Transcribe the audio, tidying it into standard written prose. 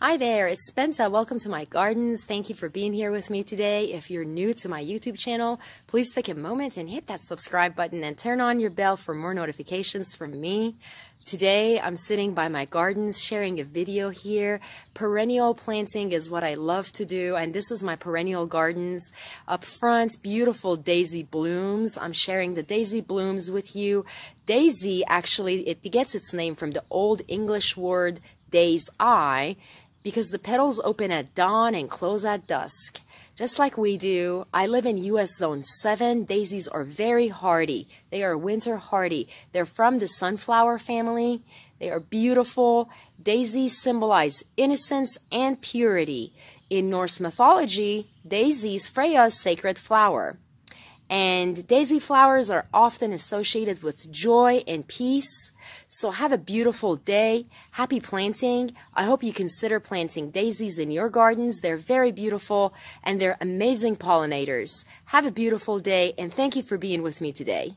Hi there, it's Spenta. Welcome to my gardens. Thank you for being here with me today. If you're new to my YouTube channel, please take a moment and hit that subscribe button and turn on your bell for more notifications from me. Today, I'm sitting by my gardens sharing a video here. Perennial planting is what I love to do, and this is my perennial gardens. Up front, beautiful daisy blooms. I'm sharing the daisy blooms with you. Daisy, actually, it gets its name from the Old English word day's eye, because the petals open at dawn and close at dusk. Just like we do. I live in US Zone 7. Daisies are very hardy. They are winter hardy. They're from the sunflower family. They are beautiful. Daisies symbolize innocence and purity. In Norse mythology, daisies, Freya's sacred flower. And daisy flowers are often associated with joy and peace. So have a beautiful day. Happy planting. I hope you consider planting daisies in your gardens. They're very beautiful and they're amazing pollinators. Have a beautiful day and thank you for being with me today.